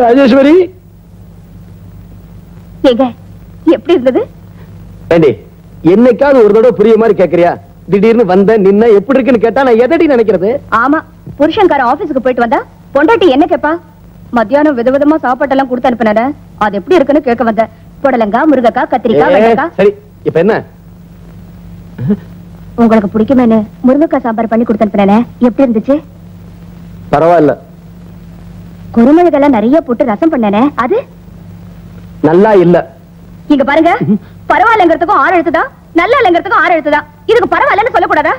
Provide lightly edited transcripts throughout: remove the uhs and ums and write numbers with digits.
ராஜேஸ்வரி ஏங்க எப்படி இருந்தது? என்னைக்காவது ஒரு தடவை புரிய மாதிரி கேக்குறியா? திடீர்னு வந்த நின்ன எப்படி இருக்குன்னு கேட்டா நான் எதடி நினைக்கிறது? ஆமா, புருஷன்கார ஆபீஸுக்கு போயிட்டு வந்தா பொண்டாட்டி என்ன கேப்பா? மத்தியானம் விதவிதமா சாப்பாட்டெல்லாம் கொடுத்து அனுப்பினானே, அது எப்படி இருக்குன்னு கேட்க வந்த. புடலங்காய், முருங்கக்காய், கத்திரிக்காய், வெண்டைக்காய். சரி, இப்ப என்ன? உங்களுக்கு பிடிக்குமேனு முருங்கக்காய் சாம்பார் பண்ணி கொடுத்து அனுப்பினானே, எப்படி இருந்துச்சு? பரவாயில்ல. குருமிளகெல்லாம் நிறைய போட்டு ரசம் பண்ணானே, அது நல்லா இல்ல. இங்க பாருங்க, பரவாயில்லங்கிறதுக்கும் 6 எழுத்துதான், நல்லா இல்லங்கிறதுக்கும் 6 எழுத்துதான். இதுக்கு பரவாயில்லன்னு சொல்லக்கூடாதா?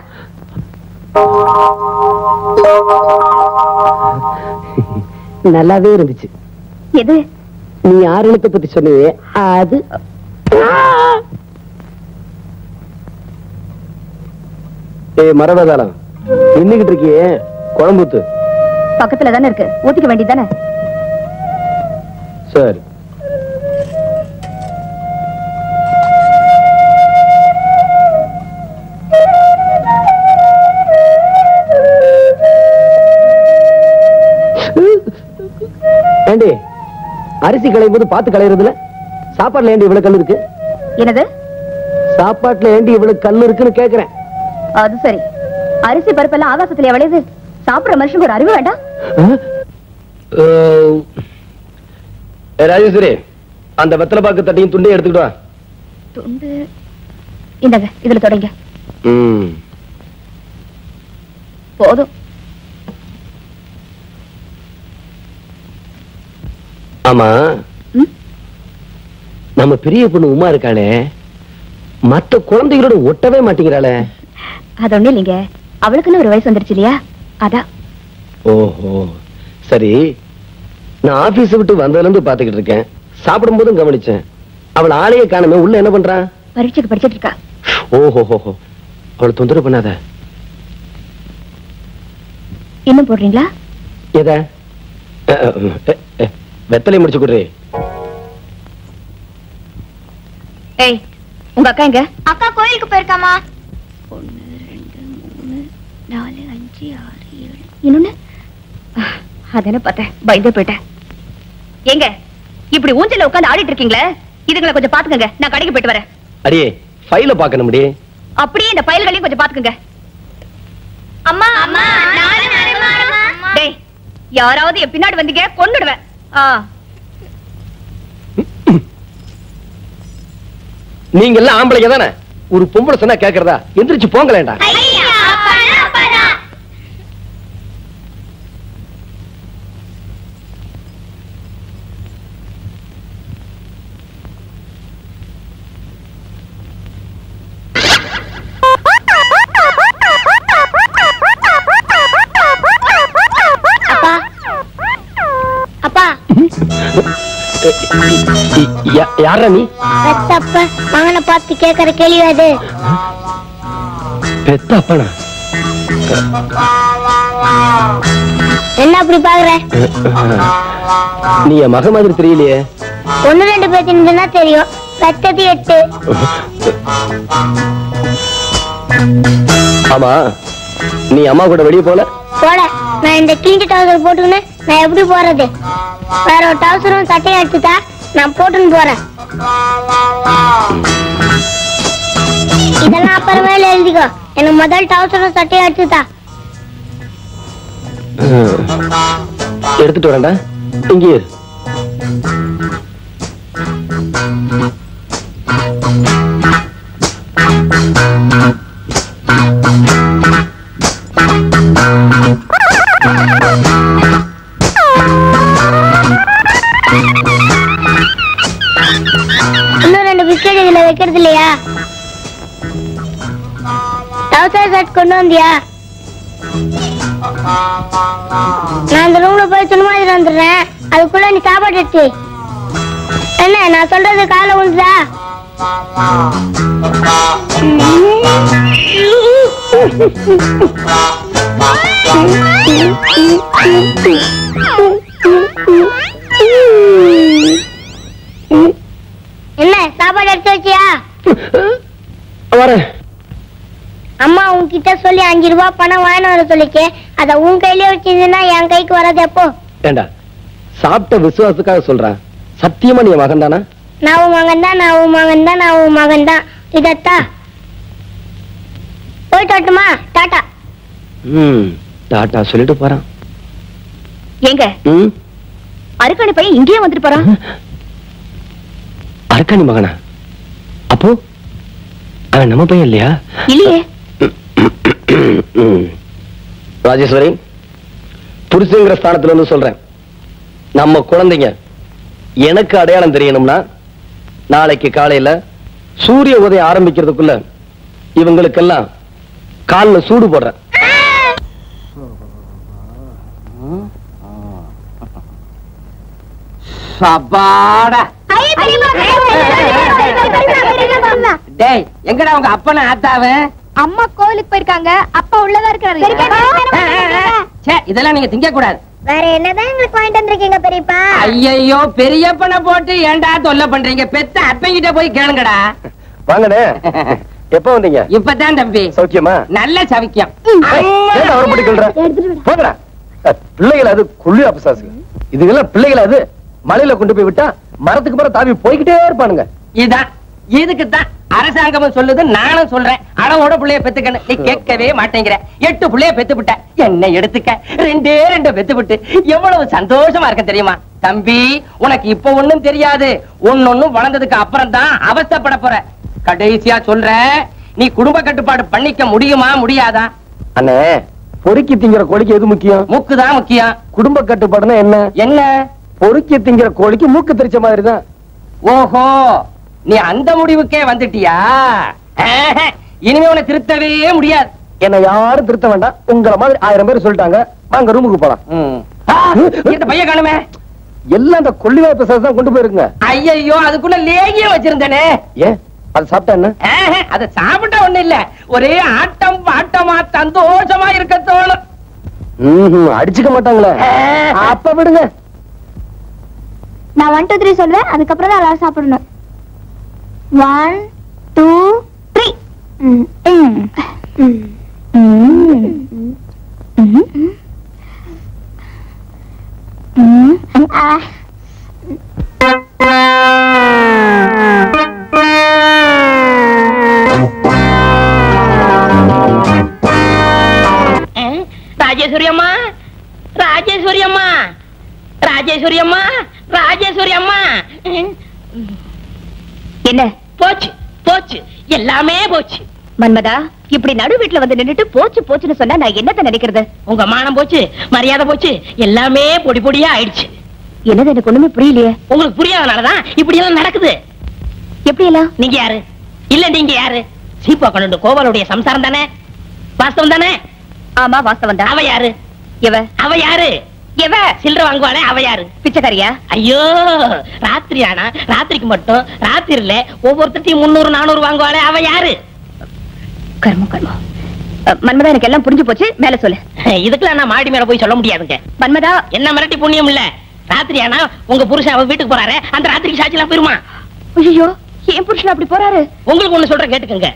நல்லாவே இருந்துச்சு. எது? நீ 6 எழுத்தை பத்தி சொன்னியே அது. மரபதாளம் நின்னுகிட்டு இருக்கியே, குழம்புத்து பக்கத்துல தானே இருக்கு, ஊத்திக்க வேண்டியதானே? சரி. ஏண்டி அரிசி களையும் போது பார்த்து களையறதுல சாப்பாட்டுல ஏண்டி இவ்வளவு கல் இருக்கு? என்னது? சாப்பாட்டுல ஏண்டி இவ்வளவு கல் இருக்குன்னு கேக்குறேன். அது சரி, அரிசி பருப்பெல்லாம் ஆகாசத்துல விளையுது. சாப்பிடுற மனுஷனுக்கு ஒரு அறிவு வேண்டாம்? ராஜேஸ்வரி, அந்த வெத்தலை பாக்கு தட்டியும் துண்டையும் எடுத்துக்கிட்டு வா. துண்டு இந்தங்க, இதுல தொடங்க. போதும். ஆமா, நம்ம பெரிய பொண்ணு உமா இருக்காளே, மத்த குழந்தைகளோட ஒட்டவே மாட்டேங்கிறாளே. அது ஒண்ணு இல்லைங்க, அவளுக்குன்னு ஒரு வயசு வந்துருச்சு இல்லையா, அதான். ஓஹோ சரி. நான் ஆபீஸ் விட்டு வந்ததுல இருந்து பாத்துக்கிட்டு இருக்கேன், சாப்பிடும் போதும் கவனிச்சேன். அவள் ஆளையே காணமே, உள்ள என்ன பண்றா? பரீட்சைக்கு படிச்சிட்டு இருக்கா. ஓஹோ, அவளை தொந்தரவு பண்ணாத. இன்னும் போடுறீங்களா? எத? வெத்தலை முடிச்சு கொடுறே. ஏய், உங்க அக்கா எங்க? அக்கா கோயிலுக்கு போயிருக்காமா. 1 2 3 4 5 6 7 இன்னொன்னு அதன பார்த்தேன், பயந்தே போயிட்டேன். எங்க இப்படி ஊஞ்சல்ல உட்கார்ந்து ஆடிட்டு இருக்கீங்களே, இதுங்களை கொஞ்சம் பாத்துக்கங்க, நான் கடைக்கு போயிட்டு வரேன். அடியே, ஃபைல பார்க்கணும்டி. அப்படியே இந்த ஃபைல்களையும் கொஞ்சம் பாத்துக்கங்க. அம்மா அம்மா நானும் வரேன். டேய், யாராவது என் பின்னாடி வந்தீங்க கொன்னுடுவேன். நீங்க எல்லாம் ஆம்பளைங்க தானே, ஒரு பொம்பளை சொன்னா கேக்குறதா? எந்திரிச்சு போங்களேண்டா. அப்பா யாரா நீ? பெத்தப்ப மகனை பார்த்து கேக்குற கேள்வி அது. பெத்தப்பனா? என்ன அப்படி பாக்குற? நீ என் மக மாதிரி தெரியலையே. 1 2 பேத்தினா தெரியும், பெத்தது 8. ஆமா, நீ அம்மா கூட வெளியே போல? போல. நான் இந்த கிழிஞ்ச டவுசர் போட்டுக்கின்னு நான் எப்படி போறது? வேற ஒரு டவுசரும் சட்டையும் எடுத்துட்டா நான் போட்டுன்னு போறேன். இதெல்லாம் அப்புறமே எழுதிக்கோ. எனக்கு முதல் டவுசரும் சட்டையும் எடுத்துட்டா. எடுத்துட்டு வரேன்டா, இங்கே இரு. இன்னும் 2 பிஸ்கெட் இதுல வைக்கிறது இல்லையா? டவுசர் ஷர்ட் கொண்டு வந்தியா? நான் அந்த ரூம்ல போய் சும்மா வந்துடுறேன், அதுக்குள்ள நீ சாப்பாடு எடுத்து. என்ன நான் சொல்றது காலை விழுதா? என்ன சாப்பாடு எடுத்து வச்சியா? அம்மா உன்கிட்ட சொல்லி 5 ரூபாய் பணம் வாங்கிட்டு வர சொல்லிச்சு, அத உன் கையிலே வச்சிருந்தா என் கைக்கு வராது. எப்போ ஏண்டா சாப்பிட்ட விசுவாசத்துக்காக சொல்றேன். சத்தியமா நீ மகன் தானா? நான் உன் மகன் தான், நான் உன் மகன் தான், நான் உன் மகன் தான். இதத்தா போயிட்டு வரட்டுமா? டாட்டா. டாட்டா சொல்லிட்டு போறான். ஏங்க அருக்காணி பையன் இங்கேயே வந்துட்டு போறான். அருக்காணி மகனா? அப்போ அவன் நம்ம பையன் இல்லையா? இல்லையே. ராஜேஸ்வரி, புருஷங்கிற ஸ்தானத்துல இருந்து சொல்றேன், நம்ம குழந்தைங்க எனக்கு அடையாளம் தெரியணும்னா நாளைக்கு காலையில சூரிய உதயம் ஆரம்பிக்கிறதுக்குள்ள இவங்களுக்கெல்லாம் கால்ல சூடு போடுறேன். டேய், எங்கடா உங்க அப்பன ஆத்தாவ? அம்மா கோயிலுக்கு போயிருக்காங்க, அப்பா உள்ளதா இருக்காரு. இதெல்லாம் நீங்க திங்க கூடாது. வேற என்னதான் எங்களுக்கு வாங்கிட்டு வந்திருக்கீங்க பெரியப்பா? ஐயோ, பெரியப்பனை போட்டு ஏன்டா தொல்லை பண்றீங்க? பெத்த அப்பங்கிட்ட போய் கேளுங்கடா. வாங்கண்ணே. எப்ப வந்தீங்க? இப்பதான் தம்பி. சௌக்கியமா? நல்ல சவிக்கியம். பிள்ளைகள் அது குள்ளி அபசாசு. இதுக்கெல்லாம் பிள்ளைகள் அது மலையில கொண்டு போய் விட்டா மரத்துக்கு மரம் தாவி போய்கிட்டே இருப்பானுங்க. இதான் இதுக்குத்தான் அரசாங்கமும் சொல்லுது, நானும் சொல்றேன். அளவோட பிள்ளைய பெத்துக்கணும். நீ கேட்கவே மாட்டேங்கிற. 8 பிள்ளைய பெத்து விட்ட, என்ன எடுத்துக்க 2 பெத்து விட்டு எவ்வளவு சந்தோஷமா இருக்க தெரியுமா? தம்பி, உனக்கு இப்ப ஒண்ணும் தெரியாது. ஒன்னொன்னும் வளர்ந்ததுக்கு அப்புறம் தான் அவஸ்தைப்பட போற. கடைசியா சொல்ற, நீ குடும்ப கட்டுப்பாடு பண்ணிக்க முடியுமா முடியாதா? அண்ணே, பொறுக்கி திங்கிற கோழிக்கு எது முக்கியம்? மூக்குதான் முக்கியம். குடும்ப கட்டுப்பாடுனா என்ன? என்ன? பொறுக்கி திங்கிற கோழிக்கு மூக்கு தெரிச்ச மாதிரி தான். ஓஹோ, நீ அந்த முடிவுக்கே வந்துட்டியா? இனிமே உன்னை திருத்தவே முடியாது. என்ன யாரும் திருத்த வேண்டாம். உங்கள மாதிரி 1000 பேர் சொல்லிட்டாங்க. வாங்க ரூமுக்கு போலாம். இந்த பையன் காணுமே. எல்லாம் அந்த கொள்ளிவாய் பிரசாதம் தான் கொண்டு போயிருங்க. ஐயோ, அதுக்குள்ள லேகியம் வச்சிருந்தேனே. ஏன் அது சாப்பிட்டா என்ன? அதை சாப்பிட்டா ஒண்ணு இல்ல, ஒரே ஆட்டம் பாட்டமா சந்தோஷமா இருக்க தோணும். அடிச்சுக்க மாட்டாங்களே. அப்ப விடுங்க. நான் 1 2 3 சொல்வேன், அதுக்கப்புறம் தான் எல்லாரும் சாப்பிடணும். 1 2 3. ராஜேஸ்வரி அம்மா, ராஜேஸ்வரி அம்மா, ராஜேஸ்வரி அம்மா, ராஜேஸ்வரி அம்மா. என்ன போச்சு போச்சு, எல்லாமே போச்சு. மன்மதா, இப்படி நடு வீட்டுல வந்து நின்னுட்டு போச்சு போச்சுன்னு சொன்னா நான் என்னத்த நினைக்கிறது? உங்க மானம் போச்சு, மரியாதை போச்சு, எல்லாமே பொடி பொடியா ஆயிடுச்சு. என்னது எனக்கு ஒண்ணுமே புரியலையே. உங்களுக்கு புரியாதனாலதான் இப்படி எல்லாம் நடக்குது. எப்படி எல்லாம்? நீங்க யாரு? இல்ல நீங்க யாரு? சீப்பா கொண்டு கோவலுடைய சம்சாரம் தானே? வாஸ்தவம் தானே? ஆமா வாஸ்தவம் தான். அவ யாரு? அவ யாரு? சில்லற வாங்குவானே, அவ யாரு? பிச்சைக்காரியா? ஐயோ, ராத்திரி ஆனா ராத்திரிக்கு மட்டும் ராத்திரில ஒவ்வொருத்தையும் 300 400 வாங்குவானே, அவ யாரு? கர்மம் கர்மம். மன்மதா, எனக்கு எல்லாம் புரிஞ்சு போச்சு, மேல சொல்லு. இதுக்கெல்லாம் நான் மாடி மேல போய் சொல்ல முடியாதுங்க. மன்மதா, என்ன மிரட்டி புண்ணியம் இல்ல. ராத்திரி ஆனா உங்க புருஷன் அவ வீட்டுக்கு போறாரு, அந்த ராத்திரிக்கு சாட்சியெல்லாம் போயிருமா? ஐயோ, ஏன் புருஷன் அப்படி போறாரு? உங்களுக்கு ஒண்ணு சொல்றேன் கேட்டுக்கங்க.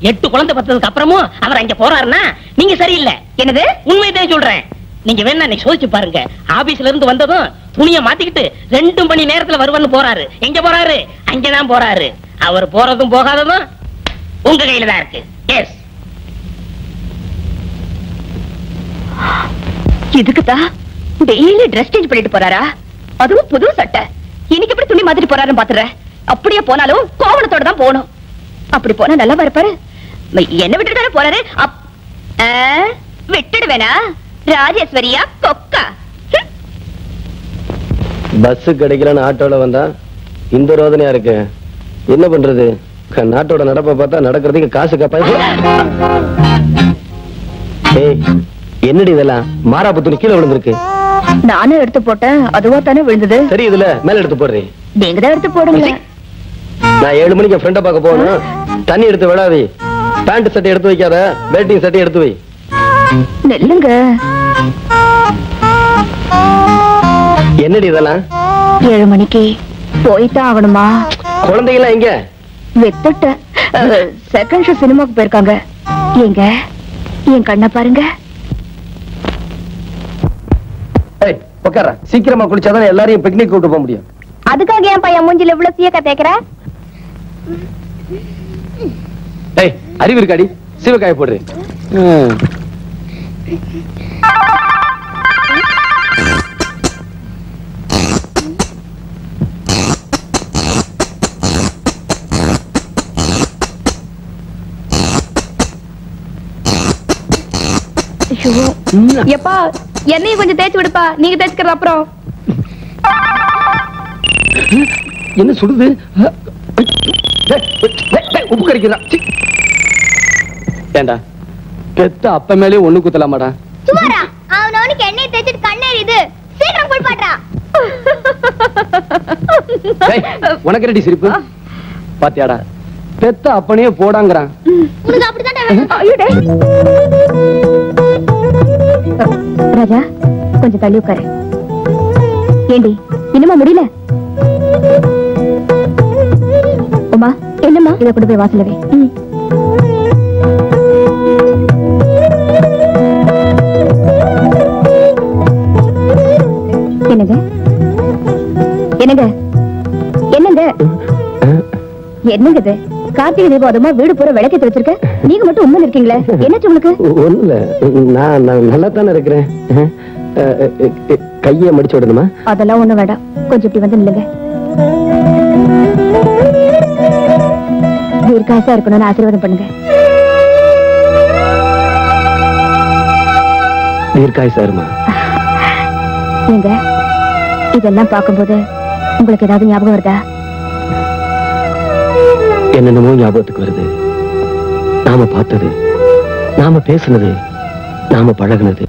8 குழந்தை பத்ததுக்கு அப்புறமும் அவர் அங்க போறாருன்னா நீங்க சரியில்லை. என்னது? உண்மைதான் சொல்றேன். நீங்க வேணா நீங்க சோதிச்சு பாருங்க. ஆபீஸ்ல இருந்து வந்ததும் துணியை மாத்திக்கிட்டு 2 மணி நேரத்துல வருவன்னு போறாரு. எங்க போறாரு? அங்கதான் போறாரு. அவர் போறதும் போகாததும் உங்க கையில தான் இருக்கு. எஸ். இதுக்குதான் டெய்லி ட்ரெஸ் சேஞ்ச் பண்ணிட்டு போறாரா? அதுவும் புது சட்டை. இன்னைக்கு எப்படி துணி மாத்திட்டு போறாருன்னு பாத்துறேன். அப்படியே போனாலும் கோவணத்தோட தான் போகணும். அப்படி போனா நல்லா இருப்பாரு. என்ன விட்டுட்டு போறாரு? விட்டுடுவேனா? ராஜேஸ்வரியா கொக்கா? பஸ் கிடைக்கலன்னு ஆட்டோல வந்தா இந்த ரோதனையா இருக்கு. என்ன பண்றது? நாட்டோட நடப்ப பார்த்தா நடக்கிறதுக்கு காசு கப்பாய். என்னடி இதெல்லாம்? மாறாப்பு துணி கீழே விழுந்திருக்கு. நானும் எடுத்து போட்டேன், அதுவா தானே விழுந்தது. சரி, இதுல மேல எடுத்து போடுறேன். நீங்க தான் எடுத்து போடுங்க. நான் 7 மணிக்கு என் ஃப்ரெண்ட பார்க்க போகணும். தண்ணி எடுத்து விடாதே. பேண்ட் சட்டை எடுத்து வைக்காத, வேட்டிங் சட்டை எடுத்து வை. நெல்லுங்க. என்னடி இதெல்லாம்? 7 மணிக்கு போய்தான் ஆகணுமா? குழந்தைகளா எங்க? வெத்துட்ட. செகண்ட் ஷோ சினிமாக்கு போயிருக்காங்க. எங்க என் கண்ணை பாருங்க. உட்கார, சீக்கிரமா குளிச்சாதான் எல்லாரையும் பிக்னிக் கூட்டு போக முடியும். அதுக்காக என் பையன் மூஞ்சில இவ்வளவு சீக்க தேய்க்கிற? ஏய், அறிவு இருக்காடி, சீவக்காய போடுறேன். எப்பா என்னையும் கொஞ்சம் தேய்ச்சி விடுப்பா, நீங்க தேய்ச்சிக்கிறது அப்புறம். என்ன சுடுது? உப்பு கறிக்கிறான். ஏண்டா பெத்த அப்ப மேலே ஒண்ணு குத்தலாமாடா? சுமாரா அவனுக்கு எண்ணெய் தேய்ச்சிட்டு கண்ணேறிது, சீக்கிரம் குளிப்பாட்றா. உனக்கு ரெடி சிரிப்பு பாத்தியாடா? பெத்த அப்பனையே போடாங்கிறான். உனக்கு அப்படிதான் ராஜா, கொஞ்சம் தள்ளி உட்காரு. ஏண்டி இன்னுமா முடியல? உமா, என்னம்மா? இதை கொண்டு போய் வாசலவே. என்னங்க என்னங்க என்னங்க என்னங்க இது? கார்த்திகை தீபம் அதுமா வீடு பூரா விளக்கேத்தி வச்சிருக்க, நீங்க மட்டும் உண்மை இருக்கீங்களே, என்ன உங்களுக்கு? ஒண்ணு இல்ல, நான் நல்லா தானே இருக்கிறேன். கையை மடிச்சு விடணுமா? அதெல்லாம் ஒண்ணு வேண்டாம், கொஞ்சம் இப்படி வந்து நில்லுங்க. தீர்க்காசா இருக்கணும்னு ஆசீர்வாதம் பண்ணுங்க. தீர்க்காயசா இருமா. நீங்க இதெல்லாம் பார்க்கும்போது உங்களுக்கு ஏதாவது ஞாபகம் வருதா? என்னென்னமோ ஞாபகத்துக்கு வருது. நாம பார்த்தது, நாம பேசுனது, நாம பழகுனது.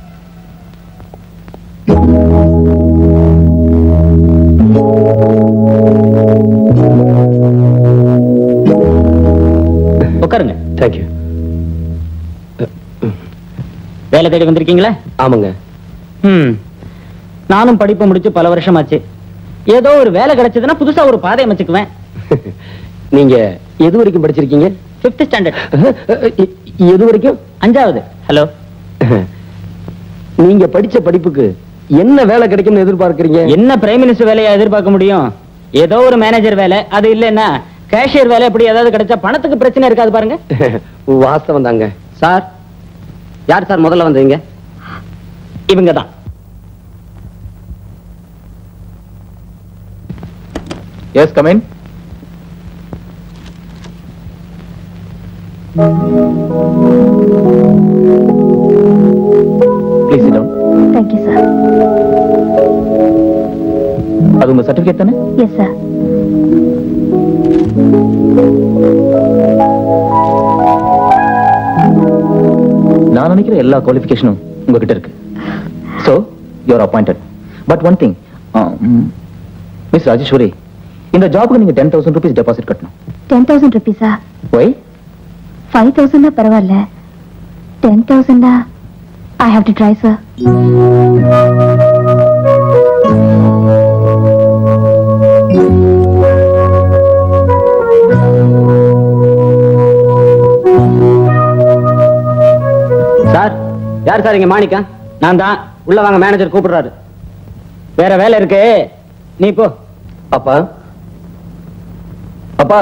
உட்காருங்க. தேங்க்யூ. வேலை தேடி வந்திருக்கீங்களா? ஆமாங்க. நானும் படிப்பு முடிச்சு பல வருஷம் ஆச்சு. ஏதோ ஒரு வேலை கிடைச்சதுன்னா புதுசா ஒரு பாதை அமைச்சுக்குவேன். நீங்க எது வரைக்கும் படிச்சிருக்கீங்க? 5th standard. எது வரைக்கும்? 5வது. ஹலோ. நீங்க படிச்ச படிப்புக்கு என்ன வேலை கிடைக்கும்னு எதிர்பார்க்கறீங்க? என்ன பிரைம் மினிஸ்டர் வேலையா எதிர்பார்க்க முடியும்? ஏதோ ஒரு மேனேஜர் வேலை, அது இல்லைன்னா கேஷியர் வேலை, எப்படி ஏதாவது கிடைச்சா பணத்துக்கு பிரச்சனை இருக்காது பாருங்க. வாஸ்தவம் தாங்க. சார், யார் சார் முதல்ல வந்தீங்க? இவங்க தான். Yes, come in. Please sit down. Thank you sir. அது உங்க சர்டிபிகேட் தானே? Yes sir. நான் நினைக்கிற எல்லா குவாலிஃபிகேஷனும் உங்ககிட்ட இருக்கு. So, you are appointed. But one thing, Miss Rajeshwari, இந்த ஜாபுக்கு நீங்க 10,000 rupees deposit கட்டணும். 10,000 rupees-ஆ? Why? 5,000 பரவாயில்ல, 10,000 I have to try, sir. Sir, யார் சார் இங்க மாணிக்கா? நான் தான். உள்ள வாங்க, மேனேஜர் கூப்பிடுறாரு. வேற வேலை இருக்கு, நீ போ. அப்பா, அப்பா,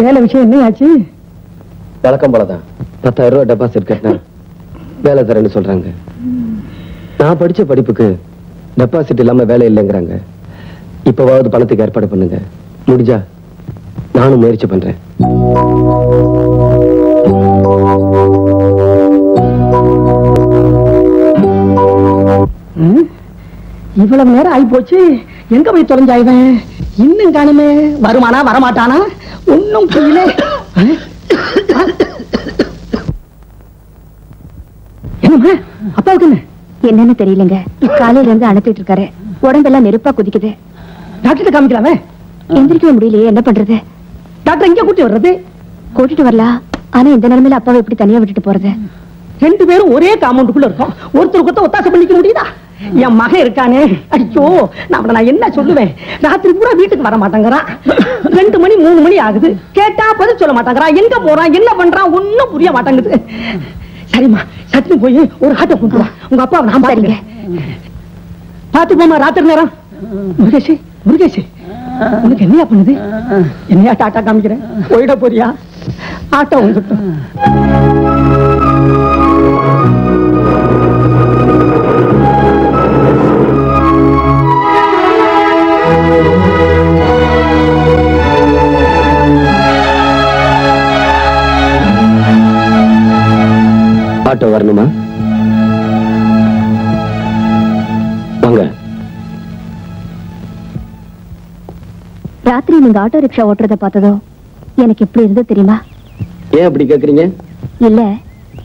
வேலை விஷயம் என்ன ஆச்சு? வழக்கம் போலதான் 10,000 ரூபாய் டெபாசிட் கட்டினா வேலை தரேன்னு சொல்றாங்க. நான் படிச்ச படிப்புக்கு டெபாசிட் இல்லாம வேலை இல்லைங்கிறாங்க. இப்பவாவது பணத்துக்கு ஏற்பாடு பண்ணுங்க. முடிஞ்சா நானும் முயற்சி பண்றேன். இவ்வளவு நேரம் ஆகி போச்சு, எங்க போய் தொலைஞ்சாய்வன்? இன்னும் காணுமே. வருமானா வரமாட்டானா ஒன்னும் புரியல. என்னம்மா அப்பாவுக்கு என்ன? என்னன்னு தெரியலங்க, காலையில இருந்து அனுப்பிட்டு இருக்காரு. உடம்பெல்லாம் நெருப்பா குதிக்குது. டாக்டர் காமிக்கலாமே. எந்திரிக்கவே முடியலையே, என்ன பண்றது? டாக்டர் இங்க கூட்டி வர்றது? கூட்டிட்டு வரலாம், ஆனா இந்த நிலைமையில அப்பாவை எப்படி தனியா விட்டுட்டு போறது? 2 பேரும் ஒரே காம்பவுண்டுக்குள்ள இருக்கோம், ஒருத்தருக்கு ஒத்தாசை பண்ணிக்க முடியுதா? என் மகன் இருக்கானே, அடிச்சோ, நான் என்ன சொல்லுவேன்? ராத்திரி பூரா வீட்டுக்கு வர மாட்டேங்கிறான். 2 மணி 3 மணி ஆகுது, கேட்டா பதில் சொல்ல மாட்டேங்கிறான். எங்க போறான், என்ன பண்றான், ஒன்னும் புரிய மாட்டேங்குது. சரிம்மா சட்னி போய் ஒரு ஆட்டோ கொண்டு வா. உங்க அப்பா நான் பாருங்க. பாத்து போமா ராத்திரி நேரம். முருகேஷ் முருகேஷ் உனக்கு என்னையா பண்ணுது? என்னையா டாட்டா காமிக்கிறேன், போயிட போறியா? ஆட்டோ வந்துட்டு ஆட்டோ வரணுமா? வாங்க. ராத்திரி நீங்க ஆட்டோ ரிக்ஷா ஓட்டுறத பார்த்ததோ எனக்கு எப்படி இருந்து தெரியுமா? ஏன் அப்படி கேக்குறீங்க? இல்ல,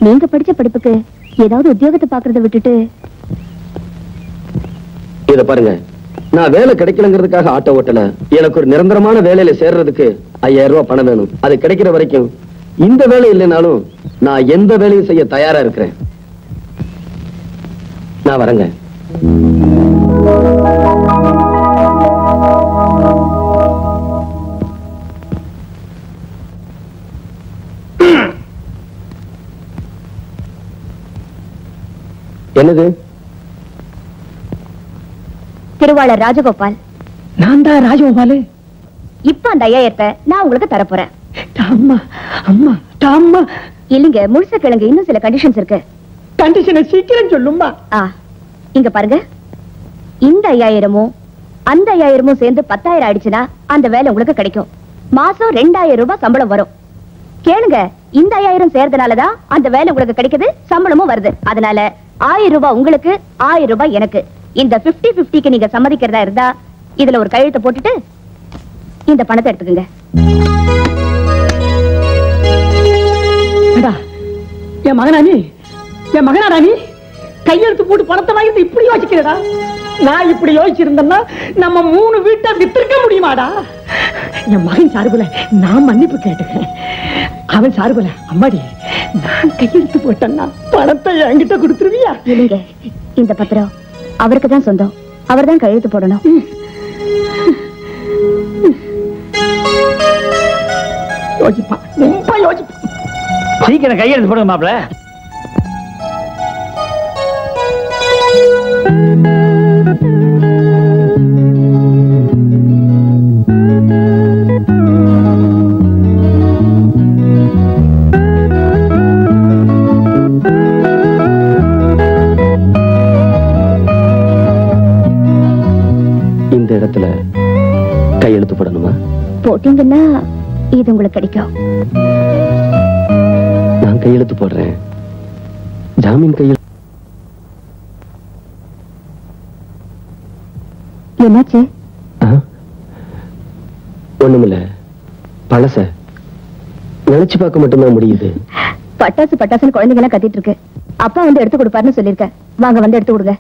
நீங்க படிச்ச படிப்புக்கு ஏதாவது உத்தியோகத்தை பாக்குறத விட்டுட்டு. இத பாருங்க, நான் வேலை கிடைக்கலங்கிறதுக்காக ஆட்டோ ஓட்டல. எனக்கு ஒரு நிரந்தரமான வேலையில சேர்றதுக்கு 5000 ரூபாய் பணம் வேணும். அது கிடைக்கிற வரைக்கும் இந்த வேலை இல்லைனாலும் நான் எந்த வேலையும் செய்ய தயாரா இருக்கிறேன். நான் வரேங்க. என்னது? திருவாளர் ராஜகோபால். நான் தான் ராஜகோபாலு. இப்ப அந்த 5000 நான் உங்களுக்கு தரப்போறேன். அம்மா அம்மா அம்மா இல்லைங்க, முழுச கிழங்கு இன்னும் சில கண்டிஷன்ஸ் இருக்கு. கண்டிஷனை சீக்கிரம் சொல்லுமா. இங்க பாருங்க, இந்த 5000மும் அந்த 5000மும் சேர்ந்து 10000 ஆயிடுச்சுன்னா அந்த வேலை உங்களுக்கு கிடைக்கும். மாசம் 2000 ரூபாய் சம்பளம் வரும். கேளுங்க, இந்த 5000 சேர்றதுனாலதான் அந்த வேலை உங்களுக்கு கிடைக்குது, சம்பளமும் வருது. அதனால 1000 ரூபாய் உங்களுக்கு, 1000 ரூபாய் எனக்கு. இந்த 50-50க்கு நீங்க சம்மதிக்கிறதா இருந்தா இதுல ஒரு கையெழுத்து போட்டுட்டு இந்த பணத்தை எடுத்துக்கங்க. என் மகனானி, என் மகனானி கையெழுத்து போட்டு பணத்தை வாங்கிட்டு இப்படி யோசிக்கிறடா. நான் இப்படி யோசிச்சிருந்தேன்னா நம்ம 3 வீட்டை வித்திருக்க முடியுமாடா? என் மகன் சார்புல நான் மன்னிப்பு கேட்டுக்கிறேன். அவன் சார்புல அம்மாடி நான் கையெழுத்து போட்டேன்னா பணத்தை என்கிட்ட கொடுத்துருவியா? இல்லைங்க, இந்த பத்திரம் அவருக்கு தான் சொந்தம். அவர் தான் கையெழுத்து போடணும். யோசிப்பான், ரொம்ப யோசிப்பான். சீக்கிரம் கையெழுத்து போடுங்க மாப்பிள்ள. இந்த இடத்துல கையெழுத்து போடணுமா? போட்டீங்கன்னா இது உங்களுக்கு கிடைக்கும். நான் கையெழுத்து போடுறேன். ஜாமீன் கையெழுத்து. என்னாச்சு? ஒண்ணுமில்ல, பழச நினைச்சு பார்க்க மட்டும்தான் முடியுது. பட்டாசு பட்டாசுன்னு குழந்தைங்க எல்லாம் கத்திட்டு இருக்கு. அப்பா வந்து எடுத்து கொடுப்பாருன்னு சொல்லிருக்க. வாங்க வந்து எடுத்து கொடுங்க.